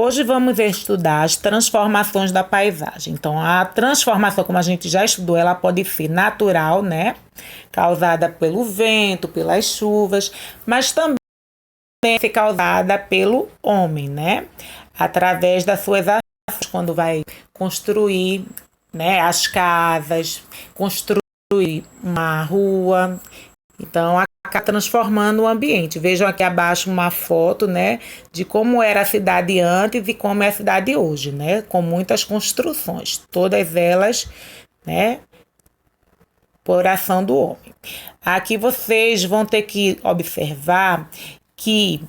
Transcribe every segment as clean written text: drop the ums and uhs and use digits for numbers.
Hoje vamos estudar as transformações da paisagem. Então, a transformação, como a gente já estudou, ela pode ser natural, né? Causada pelo vento, pelas chuvas, mas também pode ser causada pelo homem, né? Através das suas ações, quando vai construir, né, as casas, construir uma rua. Então, acaba transformando o ambiente. Vejam aqui abaixo uma foto, né, de como era a cidade antes e como é a cidade hoje, né, com muitas construções, todas elas, né, por ação do homem. Aqui vocês vão ter que observar que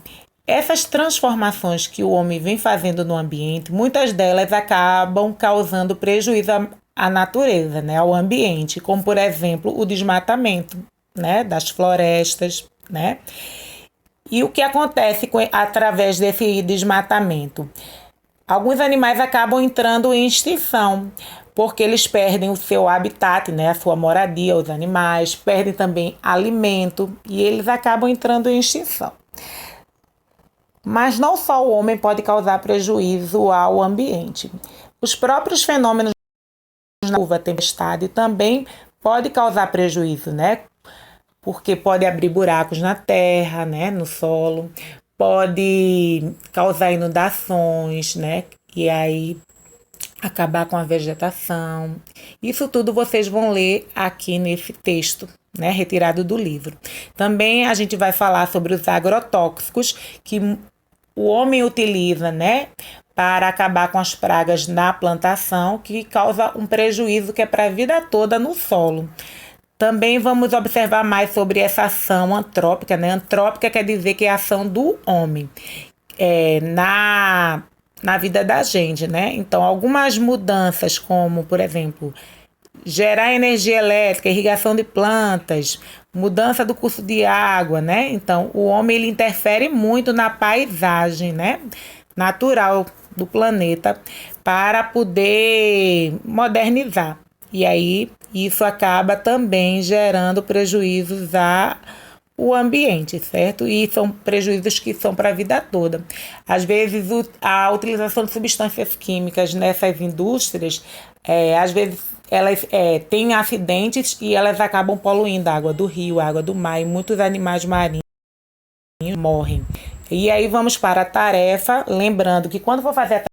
essas transformações que o homem vem fazendo no ambiente, muitas delas acabam causando prejuízo à natureza, né, ao ambiente, como por exemplo o desmatamento, né, das florestas, né? E o que acontece através desse desmatamento? Alguns animais acabam entrando em extinção, porque eles perdem o seu habitat, né, a sua moradia, os animais, perdem também alimento e eles acabam entrando em extinção. Mas não só o homem pode causar prejuízo ao ambiente. Os próprios fenômenos da chuva, tempestade também pode causar prejuízo, né? Porque pode abrir buracos na terra, né, no solo, pode causar inundações, né, e aí acabar com a vegetação. Isso tudo vocês vão ler aqui nesse texto, né, retirado do livro. Também a gente vai falar sobre os agrotóxicos que o homem utiliza, né, para acabar com as pragas na plantação, que causa um prejuízo que é para a vida toda no solo. Também vamos observar mais sobre essa ação antrópica, né? Antrópica quer dizer que é a ação do homem na vida da gente, né? Então, algumas mudanças, como, por exemplo, gerar energia elétrica, irrigação de plantas, mudança do curso de água, né? Então, o homem ele interfere muito na paisagem, né, natural do planeta para poder modernizar. E aí, isso acaba também gerando prejuízos ao ambiente, certo? E são prejuízos que são para a vida toda. Às vezes, a utilização de substâncias químicas nessas indústrias, às vezes, elas têm acidentes e elas acabam poluindo a água do rio, a água do mar, e muitos animais marinhos morrem. E aí, vamos para a tarefa, lembrando que quando for fazer a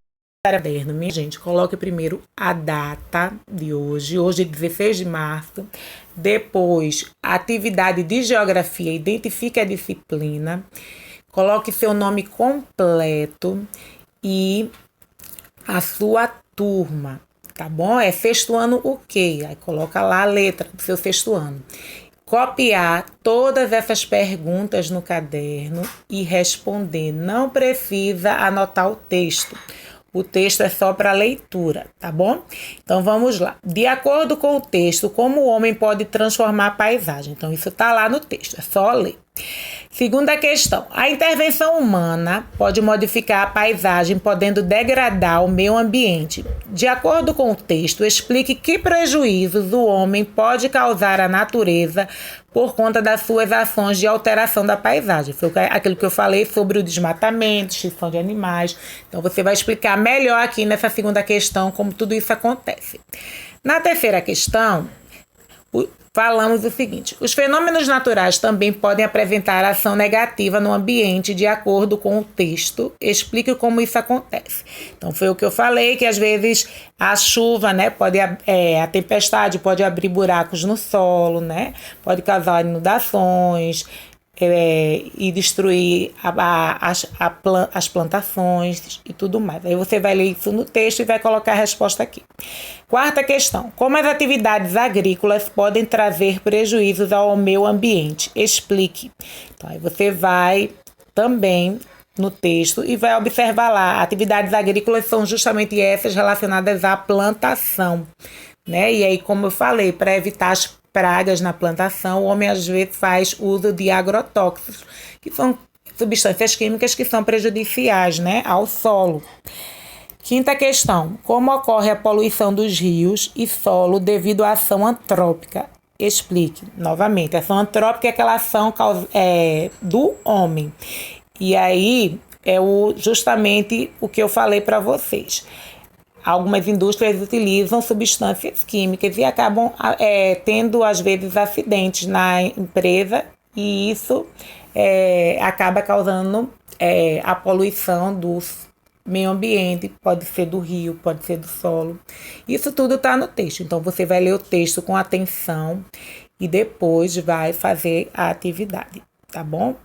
caderno, minha gente, coloque primeiro a data de hoje é 16 de março, depois a atividade de geografia, identifique a disciplina, coloque seu nome completo e a sua turma, tá bom? É sexto ano o quê? Aí coloca lá a letra do seu sexto ano. Copiar todas essas perguntas no caderno e responder. Não precisa anotar o texto. O texto é só para leitura, tá bom? Então vamos lá. De acordo com o texto, como o homem pode transformar a paisagem? Então isso está lá no texto, é só ler. Segunda questão. A intervenção humana pode modificar a paisagem, podendo degradar o meio ambiente. De acordo com o texto, explique que prejuízos o homem pode causar à natureza por conta das suas ações de alteração da paisagem. Foi aquilo que eu falei sobre o desmatamento, extinção de animais. Então, você vai explicar melhor aqui nessa segunda questão como tudo isso acontece. Na terceira questão, falamos o seguinte: os fenômenos naturais também podem apresentar ação negativa no ambiente de acordo com o texto. Explique como isso acontece. Então, foi o que eu falei, que às vezes a chuva, né, a tempestade pode abrir buracos no solo, né, pode causar inundações, e destruir as plantações e tudo mais. Aí você vai ler isso no texto e vai colocar a resposta aqui. Quarta questão. Como as atividades agrícolas podem trazer prejuízos ao meio ambiente? Explique. Então, aí você vai também no texto e vai observar lá. Atividades agrícolas são justamente essas relacionadas à plantação, né? E aí, como eu falei, para evitar as pragas na plantação, o homem às vezes faz uso de agrotóxicos, que são substâncias químicas que são prejudiciais, né, ao solo. Quinta questão. Como ocorre a poluição dos rios e solo devido à ação antrópica? Explique. Novamente, a ação antrópica é aquela ação do homem. E aí, justamente o que eu falei para vocês. Algumas indústrias utilizam substâncias químicas e acabam tendo, às vezes, acidentes na empresa, e isso acaba causando a poluição do meio ambiente, pode ser do rio, pode ser do solo. Isso tudo está no texto, então você vai ler o texto com atenção e depois vai fazer a atividade, tá bom?